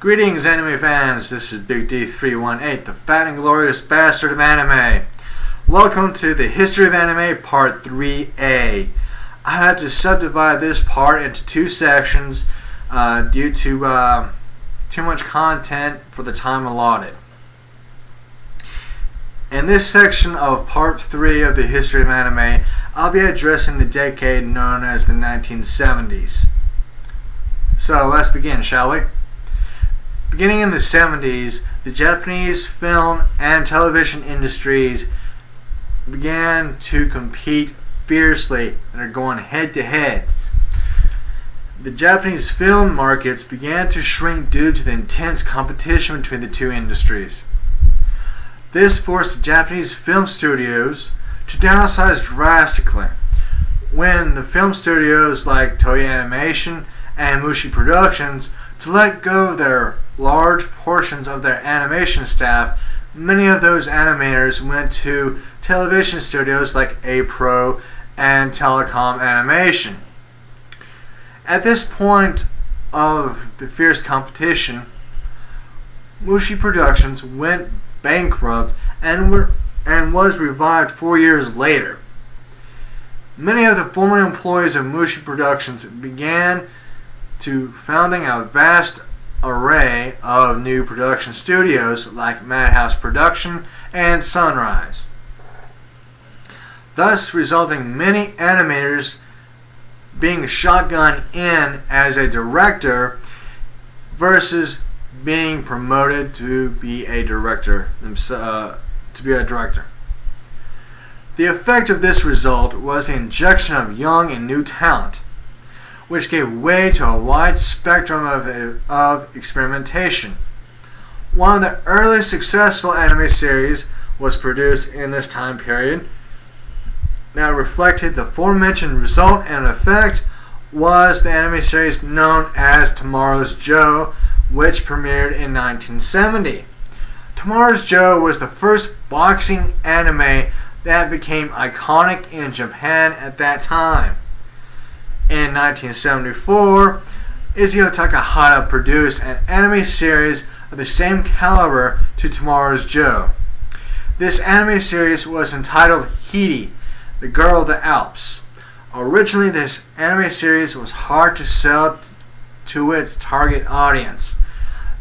Greetings, anime fans. This is Big D318, the fat and glorious bastard of anime. Welcome to the History of Anime Part 3A. I had to subdivide this part into two sections due to too much content for the time allotted. In this section of Part 3 of the History of Anime, I'll be addressing the decade known as the 1970s. So let's begin, shall we? Beginning in the 70s, the Japanese film and television industries began to compete fiercely and are going head to head. The Japanese film markets began to shrink due to the intense competition between the two industries. This forced the Japanese film studios to downsize drastically. When the film studios like Toei Animation and Mushi Productions to let go of their large portions of their animation staff, many of those animators went to television studios like A-Pro and Telecom Animation. At this point of the fierce competition, Mushi Productions went bankrupt and was revived 4 years later. Many of the former employees of Mushi Productions began to founding a vast array of new production studios like Madhouse Production and Sunrise, thus resulting many animators being shotgun in as a director versus being promoted to be a director. The effect of this result was the injection of young and new talent, which gave way to a wide spectrum of experimentation. One of the earliest successful anime series was produced in this time period that reflected the aforementioned result and effect was the anime series known as Tomorrow's Joe, which premiered in 1970. Tomorrow's Joe was the first boxing anime that became iconic in Japan at that time. In 1974, Isao Takahata produced an anime series of the same caliber to Tomorrow's Joe. This anime series was entitled Hiri, the Girl of the Alps. Originally, this anime series was hard to sell to its target audience.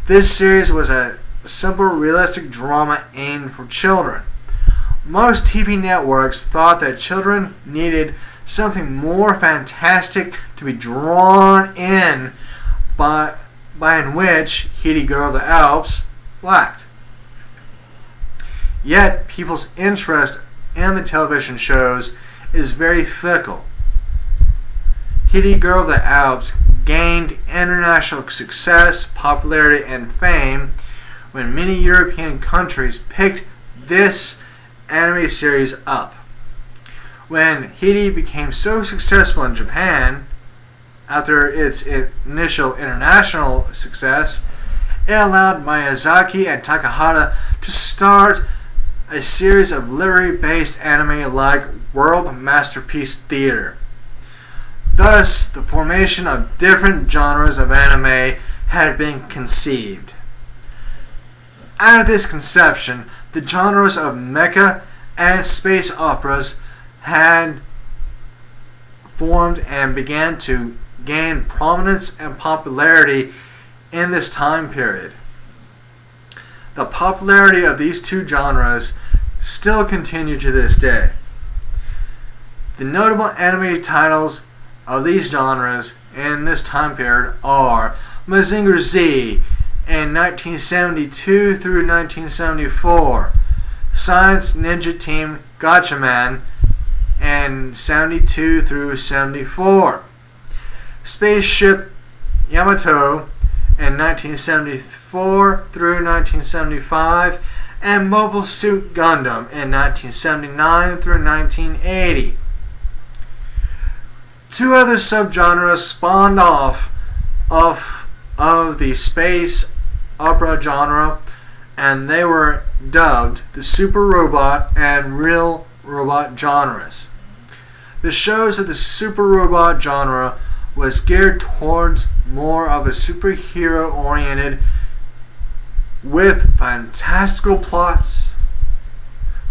This series was a simple, realistic drama aimed for children. Most TV networks thought that children needed something more fantastic to be drawn in by in which Hiri, Girl of the Alps lacked. Yet, people's interest in the television shows is very fickle. Hiri, Girl of the Alps gained international success, popularity, and fame when many European countries picked this anime series up. When Hiri became so successful in Japan, after its initial international success, it allowed Miyazaki and Takahata to start a series of literary-based anime like World Masterpiece Theater. Thus, the formation of different genres of anime had been conceived. Out of this conception, the genres of mecha and space operas had formed and began to gain prominence and popularity in this time period. The popularity of these two genres still continue to this day. The notable anime titles of these genres in this time period are Mazinger Z in 1972 through 1974, Science Ninja Team Gatchaman in 72 through 74, Spaceship Yamato in 1974 through 1975, and Mobile Suit Gundam in 1979 through 1980. Two other subgenres spawned off of the space opera genre, and they were dubbed the Super Robot and Real Robot genres. The shows of the Super Robot genre was geared towards more of a superhero-oriented with fantastical plots,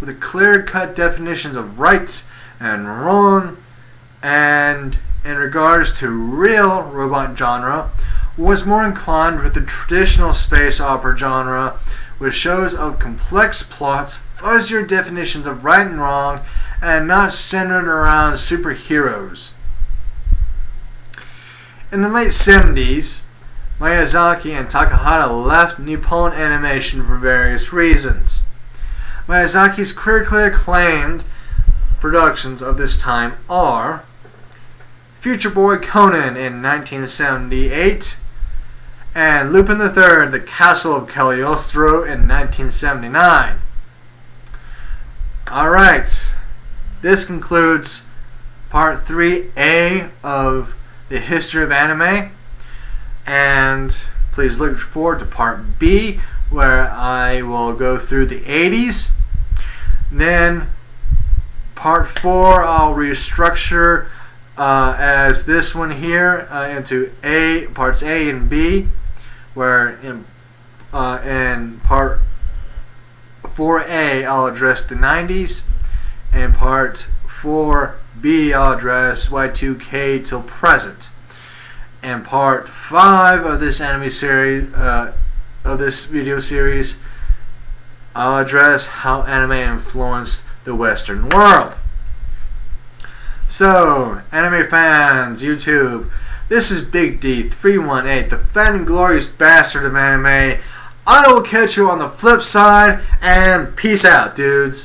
with clear-cut definitions of right and wrong, and in regards to real robot genre, was more inclined with the traditional space opera genre, with shows of complex plots, fuzzier definitions of right and wrong, and not centered around superheroes. In the late 70s, Miyazaki and Takahata left Nippon Animation for various reasons. Miyazaki's critically acclaimed productions of this time are Future Boy Conan in 1978 and Lupin III, The Castle of Cagliostro in 1979. Alright, this concludes Part 3A of the history of anime, and please look forward to Part B, where I will go through the 80s. Then Part 4 I'll restructure as this one here into parts A and B, where in Part 4A I'll address the 90s, and Part 4B I'll address Y2K till present. And Part 5 of this anime series, of this video series, I'll address how anime influenced the Western world. So, anime fans, YouTube, this is Big D318, the fat and glorious bastard of anime. I will catch you on the flip side, and peace out, dudes.